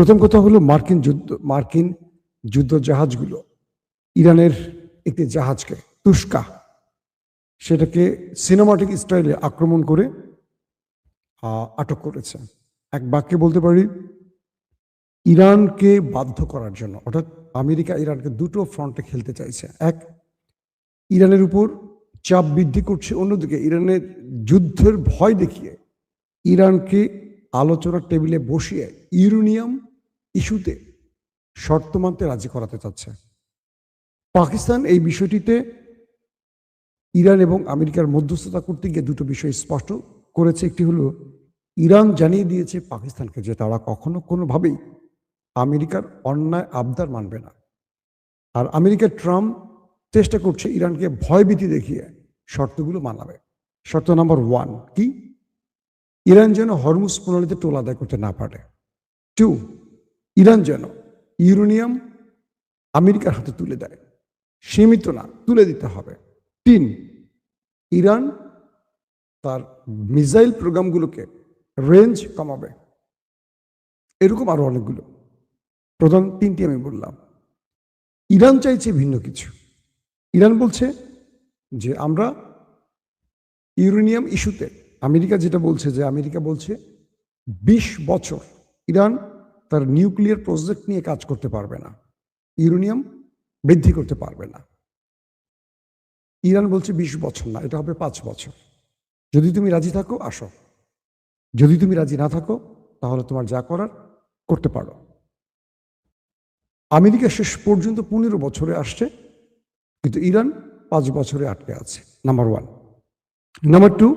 প্রথম কথা হলো মার্কিন যুদ্ধ জাহাজগুলো ইরানের একটি জাহাজকে তুস্কা সেটাকে সিনেমাটিক স্টাইলে আক্রমণ করে আটক করেছে। এক বাক্যে বলতে পারি, ইরানকে বাধ্য করার জন্য, অর্থাৎ আমেরিকা ইরানকে দুটো ফ্রন্টে খেলতে চাইছে। এক, ইরানের উপর চাপ বৃদ্ধি করছে, অন্যদিকে ইরানের যুদ্ধের ভয় দেখিয়ে ইরানকে আলোচনার টেবিলে বসিয়ে ইউরেনিয়াম ইস্যুতে শর্ত মানতে রাজি করাতে চাচ্ছে। পাকিস্তান এই বিষয়টিতে ইরান এবং আমেরিকার মধ্যস্থতা করতে গিয়ে দুটো বিষয় স্পষ্ট করেছে। একটি হলো, ইরান জানিয়ে দিয়েছে পাকিস্তানকে যে তারা কখনো কোনোভাবেই আমেরিকার অন্যায় আবদার মানবে না। আর আমেরিকার ট্রাম্প চেষ্টা করছে ইরানকে ভয়ভীতি দেখিয়ে শর্তগুলো মানাবে। শর্ত নাম্বার 1 কি? ইরান যেন হরমুজ প্রণালীতে টোল আদায় করতে না পারে। 2, ইরান যেন ইউরেনিয়াম আমেরিকার হাতে তুলে দেয়, সীমিত না, তুলে দিতে হবে। 3, ইরান তার মিসাইল প্রোগ্রামগুলোকে রেঞ্জ কমাবে। এরকম আরো অনেকগুলো, প্রধান 3টি আমি বললাম। ইরান চাইছে ভিন্ন কিছু। ইরান বলছে যে আমরা ইউরেনিয়াম ইস্যুতে, আমেরিকা যেটা বলছে যে আমেরিকা বলছে 20 বছর ইরান তার নিউক্লিয়ার প্রজেক্ট নিয়ে কাজ করতে পারবে না, ইউরেনিয়াম বৃদ্ধি করতে পারবে না। ইরান বলছে 20 বছর না, এটা হবে 5 বছর। যদি তুমি রাজি থাকো আসো, যদি তুমি রাজি না থাকো তাহলে তোমার যা করার করতে পারো। আমেরিকা শেষ পর্যন্ত 15 বছরে আসছে, কিন্তু ইরান 5 বছরে আটকে আছে। নাম্বার 1। নাম্বার 2,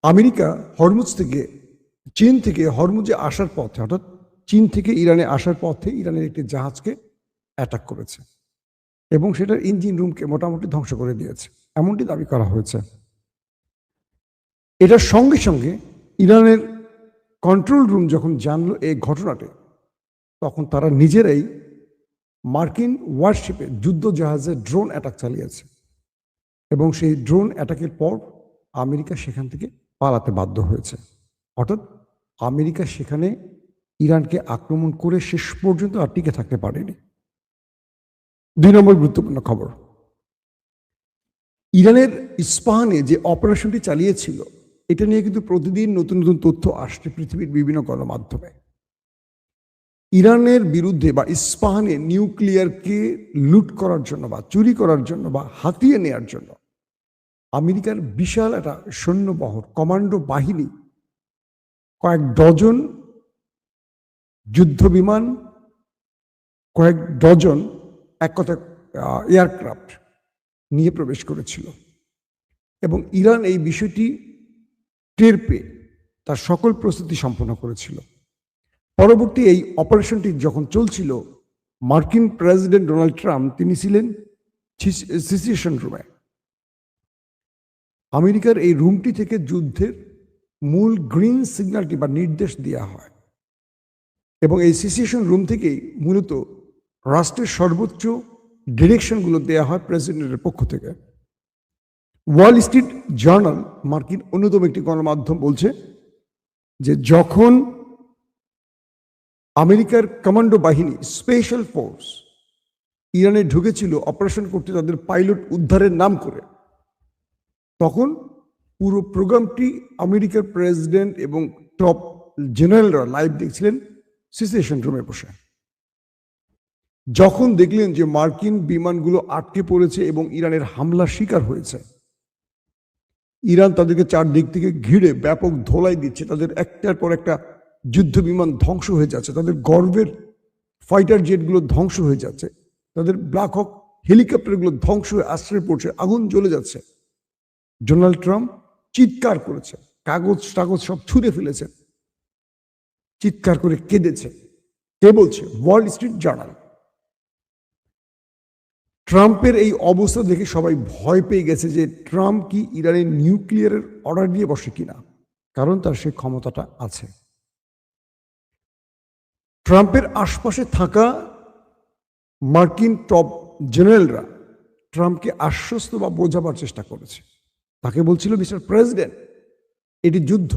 আমেরিকা চীন থেকে হরমুজে আসার পথে, অর্থাৎ চীন থেকে ইরানে আসার পথে ইরানের একটি জাহাজকে অ্যাটাক করেছে এবং সেটার ইঞ্জিন রুমকে মোটামুটি ধ্বংস করে দিয়েছে, এমনটি দাবি করা হয়েছে। এটার সঙ্গে সঙ্গে ইরানের কন্ট্রোল রুম যখন জানলো এই ঘটনাটি, তখন তারা নিজেরাই মার্কিন ওয়ারশিপে যুদ্ধ জাহাজে ড্রোন অ্যাটাক চালিয়েছে এবং সেই ড্রোন অ্যাটাকের পর আমেরিকা সেখান থেকে পালাতে বাধ্য হয়েছে। অর্থাৎ আমেরিকা সেখানে ইরানকে আক্রমণ করে শেষ পর্যন্ত আর টিকে থাকতে পারেনি। 2 নম্বর গুরুত্বপূর্ণ খবর, ইরানের ইস্পাহানে যে অপারেশনটি চালিয়েছিল এটা নিয়ে কিন্তু প্রতিদিন নতুন নতুন তথ্য আসছে পৃথিবীর বিভিন্ন গণমাধ্যমে। ইরানের বিরুদ্ধে বা ইস্পাহানে নিউক্লিয়ারকে লুট করার জন্য বা চুরি করার জন্য বা হাতিয়ে নেয়ার জন্য আমেরিকার বিশাল একটা সৈন্যবহর, কমান্ডো বাহিনী, কয়েক ডজন যুদ্ধ বিমান, কয়েক ডজন এক কথা এয়ারক্রাফট নিয়ে প্রবেশ করেছিল এবং ইরান এই বিষয়টি টের পেয়ে তার সকল প্রস্তুতি সম্পন্ন করেছিল। পরবর্তী এই অপারেশনটি যখন চলছিল, মার্কিন প্রেসিডেন্ট ডোনাল্ড ট্রাম্প তিনি ছিলেন সিচুয়েশন রুমে। আমেরিকার এই রুমটি থেকে যুদ্ধের মূল গ্রিন সিগন্যালটি বা নির্দেশ দেওয়া হয় এবং এই সিচুয়েশন রুম থেকেই মূলত রাষ্ট্রের সর্বোচ্চ ডিরেকশনগুলো দেওয়া হয় প্রেসিডেন্টের পক্ষ থেকে। ওয়াল স্ট্রিট জার্নাল, মার্কিন অন্যতম একটি গণমাধ্যম, বলছে যে যখন আমেরিকার কমান্ডো বাহিনী স্পেশাল ফোর্স ইরানে ঢুকেছিল অপারেশন করতে তাদের পাইলট উদ্ধারের নাম করে, তখন পুরো প্রোগ্রামটি আমেরিকার প্রেসিডেন্ট এবং টপ জেনারেলরা লাইভ দেখছিলেন সিচুয়েশন রুমে বসে। যখন দেখলেন যে মার্কিন বিমানগুলো আটকে পড়েছে এবং ইরানের হামলার শিকার হয়েছে, ইরান তাদেরকে চারদিক থেকে ঘিরে ব্যাপক ধোলাই দিচ্ছে, তাদের একটার পর একটা যুদ্ধ বিমান ধ্বংস হয়ে যাচ্ছে, তাদের গর্বের ফাইটার জেটগুলো ধ্বংস হয়ে যাচ্ছে, তাদের ব্ল্যাক হক হেলিকপ্টারগুলো ধ্বংস হয়ে আশ্রয় পড়ছে, আগুন জ্বলে যাচ্ছে। ডোনাল্ড ট্রাম্প চিৎকার করেছে, কাগজ সব ছুঁড়ে ফেলেছে, চিৎকার করে কেঁদেছে। কে বলছে? Wall Street journal. ট্রাম্পের এই অবস্থা দেখে সবাই ভয় পেয়ে গেছে যে ট্রাম্প কি ইরানের নিউক্লিয়ারের অর্ডার দিয়ে বসে কিনা, কারণ তার সেই ক্ষমতাটা আছে। ট্রাম্পের আশপাশে থাকা মার্কিন টপ জেনারেলরা ট্রাম্পকে আশ্বস্ত বা বোঝাবার চেষ্টা করেছে। তাকে বলছিল, মিস্টার প্রেসিডেন্ট, এটি যুদ্ধ,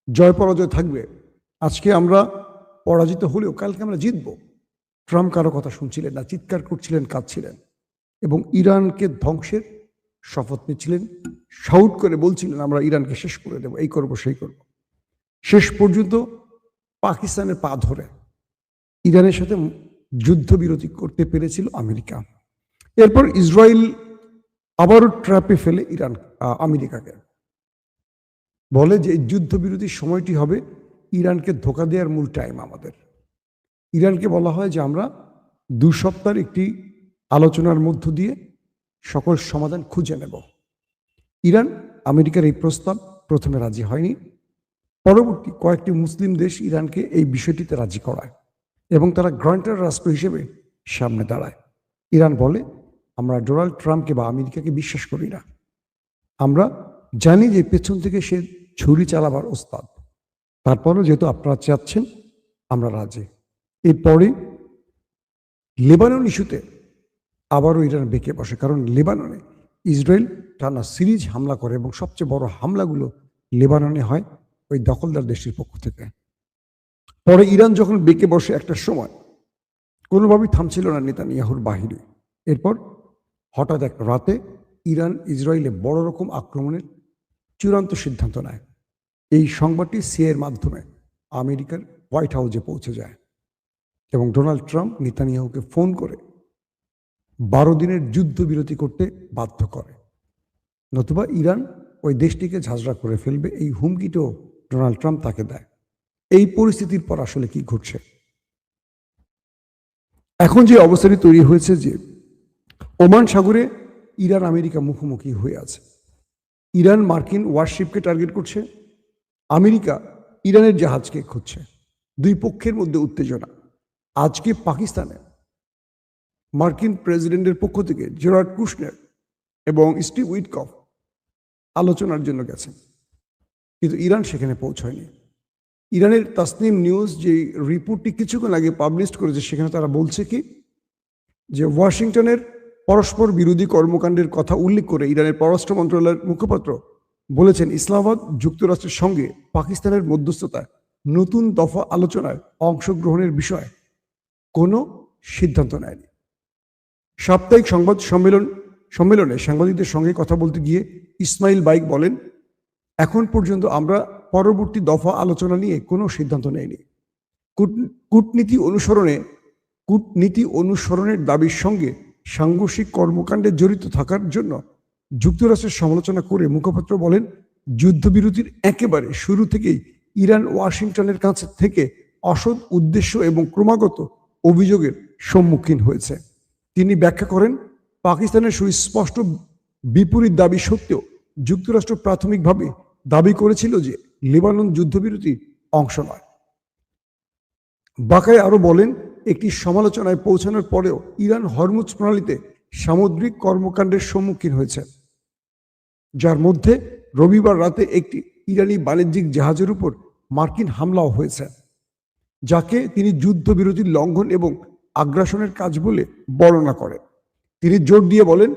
জয় পরাজয় থাকবে। আজকে আমরা পরাজিত হলেও কালকে আমরা জিতব। ট্রাম্প কারো কথা শুনছিলেন না, চিৎকার করছিলেন, কাঁদছিলেন এবং ইরানকে ধ্বংসের শপথ নিচ্ছিলেন, শাউট করে বলছিলেন আমরা ইরানকে শেষ করে দেব, এই করব সেই করব। শেষ পর্যন্ত পাকিস্তানের পা ধরে ইরানের সাথে যুদ্ধবিরতি করতে পেরেছিল আমেরিকা। এরপর ইসরায়েল আবারও ট্র্যাপে ফেলে আমেরিকাকে, বলে যে যুদ্ধবিরতির সময়টি হবে ইরানকে ধোঁকা দেওয়ার মূল টাইম আমাদের। ইরানকে বলা হয় যে আমরা 2 সপ্তাহের একটি আলোচনার মধ্য দিয়ে সকল সমাধান খুঁজে নেব। ইরান আমেরিকার এই প্রস্তাব প্রথমে রাজি হয়নি, পরবর্তী কয়েকটি মুসলিম দেশ ইরানকে এই বিষয়টিতে রাজি করায় এবং তারা গ্রান্টার রাষ্ট্র হিসেবে সামনে দাঁড়ায়। ইরান বলে আমরা ডোনাল্ড ট্রাম্পকে বা আমেরিকাকে বিশ্বাস করি না, আমরা জানি যে পেছন থেকে সে ছুরি চালাবার ওস্তাদ, তারপরও যেহেতু আপনারা চাচ্ছেন আমরা রাজি। এরপরে লেবানন ইস্যুতে আবারও ইরান বেঁকে বসে, কারণ লেবাননে ইসরায়েল টানা সিরিজ হামলা করে এবং সবচেয়ে বড় হামলাগুলো লেবাননে হয় ওই দখলদার দেশটির পক্ষ থেকে। পরে ইরান যখন বেঁকে বসে একটা সময় কোনোভাবেই থামছিল না নেতানিয়াহুর বাহিরে। এরপর হঠাৎ এক রাতে ইরান ইসরায়েলে বড় রকম আক্রমণের চূড়ান্ত সিদ্ধান্ত নেয়। এই সংবাদটি সিআইএর মাধ্যমে আমেরিকার হোয়াইট হাউসে পৌঁছে যায় এবং ডোনাল্ড ট্রাম্প নেতানিয়াহুকে ফোন করে 12 দিনের যুদ্ধবিরতি করতে বাধ্য করে, নতুবা ইরান ওই দেশটিকে ঝাঁঝরা করে ফেলবে, এই হুমকিটাও ডোনাল্ড ট্রাম্প তাকে দেয়। এই পরিস্থিতির পর আসলে কি ঘটছে? এখন যে অবস্থাটি তৈরি হয়েছে যে ওমান সাগরে ইরান আমেরিকা মুখোমুখি হয়ে আছে। ইরান মার্কিন ওয়ারশিপকে টার্গেট করছে, আমেরিকা ইরানের জাহাজকে খুঁজছে। দুই পক্ষের মধ্যে উত্তেজনা। আজকে পাকিস্তানে মার্কিন প্রেসিডেন্টের পক্ষ থেকে জেরার্ড কুশনার এবং স্টিভ উইটকফ আলোচনার জন্য গেছেন, কিন্তু ইরান সেখানে পৌঁছয়নি। ইরানের তাসনিম নিউজ যে রিপোর্টটি কিছুক্ষণ আগে পাবলিশ করেছে, সেখানে তারা বলছে কি যে ওয়াশিংটনের পরস্পর বিরোধী কর্মকাণ্ডের কথা উল্লেখ করে ইরানের পররাষ্ট্র মন্ত্রণালয়ের মুখপাত্র বলেছেন ইসলামাবাদ যুক্তরাষ্ট্রের সঙ্গে পাকিস্তানের মধ্যস্থতায় নতুন দফা আলোচনায় অংশগ্রহণের বিষয়ে কোনো সিদ্ধান্ত নেয়নি। সাপ্তাহিক সংবাদ সম্মেলনে সাংবাদিকদের সঙ্গে কথা বলতে গিয়ে ইসমাইল বাইক বলেন, এখন পর্যন্ত আমরা পরবর্তী দফা আলোচনা নিয়ে কোনো সিদ্ধান্ত নেইনি। কূটনীতি অনুসরণের দাবির সঙ্গে সাংঘর্ষিক কর্মকাণ্ডে জড়িত থাকার জন্য যুক্তরাষ্ট্রের সমালোচনা করে মুখপাত্র বলেন, যুদ্ধবিরতির একেবারে শুরু থেকেই ইরান ওয়াশিংটনের কাছ থেকে অসৎ উদ্দেশ্য এবং ক্রমাগত অভিযোগের সম্মুখীন হয়েছে। তিনি ব্যাখ্যা করেন, পাকিস্তানের সুস্পষ্ট বিপরীত দাবি সত্ত্বেও যুক্তরাষ্ট্র প্রাথমিকভাবে দাবি করেছিল যে লেবানন যুদ্ধবিরতির অংশ নয়। বাকায় আরো বলেন, একটি সমালোচনায় পৌঁছানোর পরেও ইরান হরমুজ প্রণালীতে সামুদ্রিক কর্মকাণ্ডের সম্মুখীন হয়েছে, যার মধ্যে রবিবার রাতে একটি ইরানি বাণিজ্যিক জাহাজের উপর মার্কিন হামলাও হয়েছে, যাকে তিনি যুদ্ধবিরতির লঙ্ঘন এবং আগ্রাসনের কাজ বলে বর্ণনা করেন। তিনি জোর দিয়ে বলেন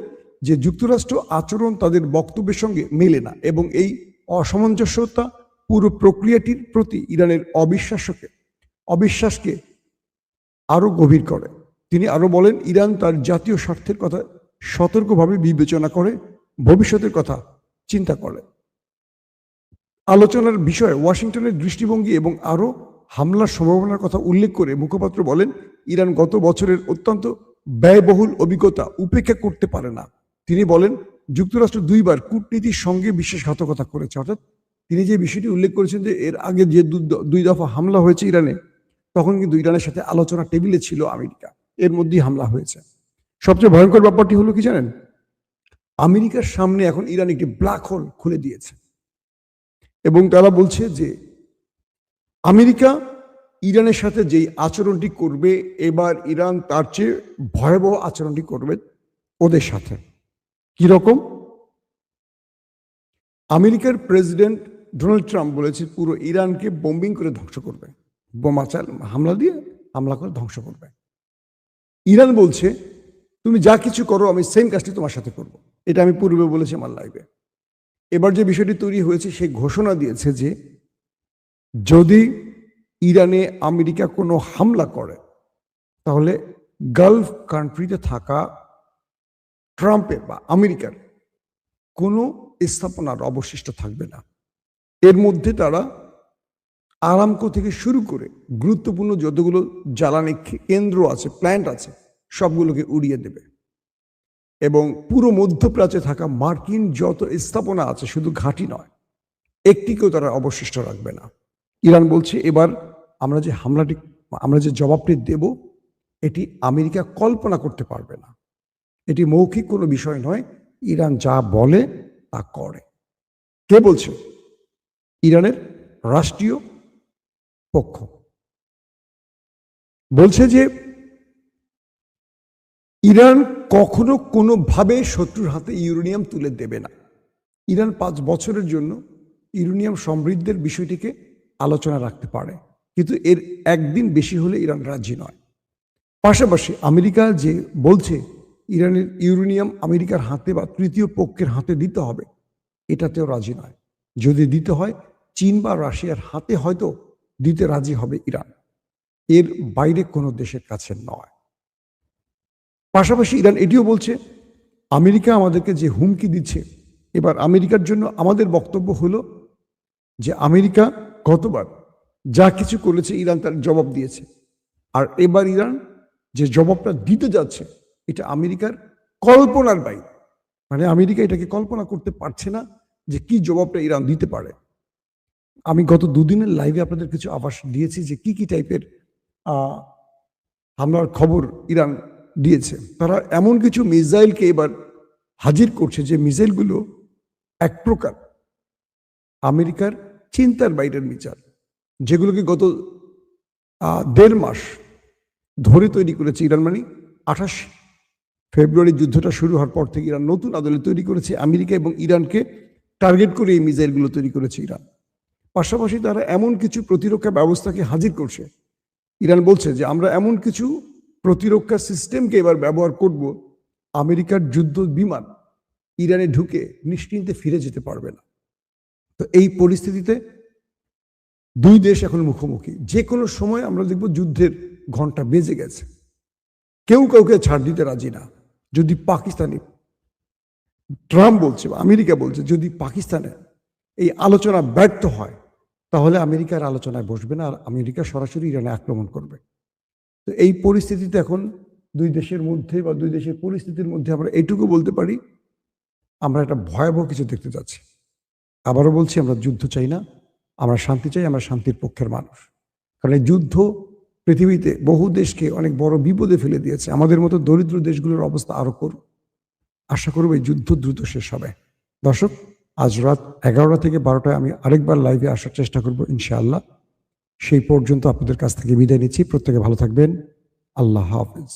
যে যুক্তরাষ্ট্র আচরণ তাদের বক্তব্যের সঙ্গে মেলে না এবং এই অসামঞ্জস্যতা পুরো প্রক্রিয়াটির প্রতি ইরানের অবিশ্বাসকে আরো গভীর করে। তিনি আরো বলেন, ইরান তার জাতীয় স্বার্থের কথা সতর্কভাবে বিবেচনা করে ভবিষ্যতের কথা চিন্তা করে। আলোচনার বিষয়ে ওয়াশিংটনের দৃষ্টিভঙ্গি এবং আরো হামলার সম্ভাবনার কথা উল্লেখ করে মুখপাত্র বলেন, ইরান গত বছরের অত্যন্ত ব্যয়বহুল অভিজ্ঞতা উপেক্ষা করতে পারে না। তিনি বলেন, যুক্তরাষ্ট্র 2 বার কূটনীতির সঙ্গে বিশ্বাসঘাতকতা করেছে। অর্থাৎ তিনি যে বিষয়টি উল্লেখ করেছেন যে এর আগে যে 2 দফা হামলা হয়েছে ইরানে, তখন কিন্তু ইরানের সাথে আলোচনা টেবিলে ছিল আমেরিকা, এর মধ্যেই হামলা হয়েছে। সবচেয়ে ভয়ঙ্কর ব্যাপারটি হলো কি জানেন, আমেরিকার সামনে এখন ইরান একটি ব্ল্যাক হোল খুলে দিয়েছে এবং তারা বলছে যে আমেরিকা ইরানের সাথে যেই আচরণটি করবে, এবার ইরান তার চেয়ে ভয়াবহ আচরণটি করবে ওদের সাথে। কি রকম? আমেরিকার প্রেসিডেন্ট ডোনাল্ড ট্রাম্প বলেছে পুরো ইরানকে বোম্বিং করে ধ্বংস করবে, বোমা হামলা করে ধ্বংস করবে। ইরান বলছে তুমি যা কিছু করো আমি সেম কাজটি তোমার সাথে করব। এটা আমি পূর্বে বলেছি আমার লাইভে। এবার যে বিষয়টি তৈরি হয়েছে, সে ঘোষণা দিয়েছে যে যদি ইরানে আমেরিকা কোনো হামলা করে, তাহলে গালফ কান্ট্রিতে থাকা ট্রাম্পের বা আমেরিকার কোনো স্থাপনার অবশিষ্ট থাকবে না। এর মধ্যে তারা আরামকো থেকে শুরু করে গুরুত্বপূর্ণ যতগুলো জ্বালানি কেন্দ্র আছে, প্ল্যান্ট আছে, সবগুলোকে উড়িয়ে দেবে। এবং পুরো মধ্যপ্রাচ্যে থাকা মার্কিন যত স্থাপনা আছে, শুধু ঘাঁটি নয়, একটিকেও তারা অবশিষ্ট রাখবে না। ইরান বলছে এবার আমরা যে জবাবটি দেব, এটি আমেরিকা কল্পনা করতে পারবে না। এটি মৌখিক কোনো বিষয় নয়, ইরান যা বলে তা করে। কে বলছে? ইরানের রাষ্ট্রীয় পক্ষ বলছে যে ইরান কখনো কোনোভাবে শত্রুর হাতে ইউরেনিয়াম তুলে দেবে না। ইরান 5 বছরের জন্য ইউরেনিয়াম সমৃদ্ধের বিষয়টিকে আলোচনা রাখতে পারে, কিন্তু এর একদিন বেশি হলে ইরান রাজি নয়। পাশাপাশি আমেরিকা যে বলছে ইরানের ইউরেনিয়াম আমেরিকার হাতে বা তৃতীয় পক্ষের হাতে দিতে হবে, এটাতেও রাজি নয়। যদি দিতে হয়, চীন বা রাশিয়ার হাতে হয়তো দিতে রাজি হবে ইরান, এর বাইরে কোনো দেশের কাছে নয়। পাশাপাশি ইরান এটিও বলছে আমেরিকা আমাদেরকে যে হুমকি দিচ্ছে, এবার আমেরিকার জন্য আমাদের বক্তব্য হলো যে আমেরিকা গতবার যা কিছু করেছে ইরান তার জবাব দিয়েছে, আর এবার ইরান যে জবাবটা দিতে যাচ্ছে এটা আমেরিকার কল্পনার বাইরে। মানে আমেরিকা এটাকে কল্পনা করতে পারছে না যে কি জবাবটা ইরান দিতে পারে। আমি গত 2 দিনের লাইভে আপনাদের কিছু আভাস দিয়েছি যে কি কি টাইপের হামলার খবর ইরান দিয়েছে। তারা এমন কিছু মিসাইলকে এবার হাজির করছে যে মিসাইলগুলো এক প্রকার আমেরিকার চিন্তার বাইরের মিসাইল, যেগুলোকে গত 1.5 মাস ধরে তৈরি করেছে ইরান। মানে 28 ফেব্রুয়ারি যুদ্ধটা শুরু হওয়ার পর থেকে ইরান নতুন আদলে তৈরি করেছে আমেরিকা এবং ইরানকে টার্গেট করে এই মিসাইলগুলো তৈরি করেছে ইরান। পাশাপাশি তারা এমন কিছু প্রতিরক্ষা ব্যবস্থাকে হাজির করছে। ইরান বলছে যে আমরা এমন কিছু প্রতিরক্ষা সিস্টেমকে এবার ব্যবহার করব, আমেরিকার যুদ্ধ বিমান ইরানে ঢুকে নিশ্চিন্তে ফিরে যেতে পারবে না। তো এই পরিস্থিতিতে দুই দেশ এখন মুখোমুখি। যে কোনো সময় আমরা দেখব যুদ্ধের ঘন্টা বেজে গেছে, কেউ কাউকে ছাড় দিতে রাজি না। যদি পাকিস্তানি ট্রাম্প বলছে বা আমেরিকা বলছে যদি পাকিস্তানে এই আলোচনা ব্যর্থ হয়, তাহলে আমেরিকার আলোচনায় বসবে না, আর আমেরিকা সরাসরি ইরানে আক্রমণ করবে। তো এই পরিস্থিতিতে এখন দুই দেশের মধ্যে বা দুই দেশের পরিস্থিতির মধ্যে আমরা এইটুকু বলতে পারি, আমরা একটা ভয়াবহ কিছু দেখতে যাচ্ছি। আবারও বলছি, আমরা যুদ্ধ চাই না, আমরা শান্তি চাই, আমরা শান্তির পক্ষের মানুষ। কারণ এই যুদ্ধ পৃথিবীতে বহু দেশকে অনেক বড় বিপদে ফেলে দিয়েছে। আমাদের মতো দরিদ্র দেশগুলোর অবস্থা আরো করুন। আশা করব এই যুদ্ধ দ্রুত শেষ হবে। দর্শক, আজ রাত 11টা থেকে 12টায় আমি আরেকবার লাইভে আসার চেষ্টা করব ইনশাআল্লাহ। সেই পর্যন্ত আপনাদের কাছ থেকে বিদায় নিচ্ছি। প্রত্যেকে ভালো থাকবেন। আল্লাহ হাফেজ।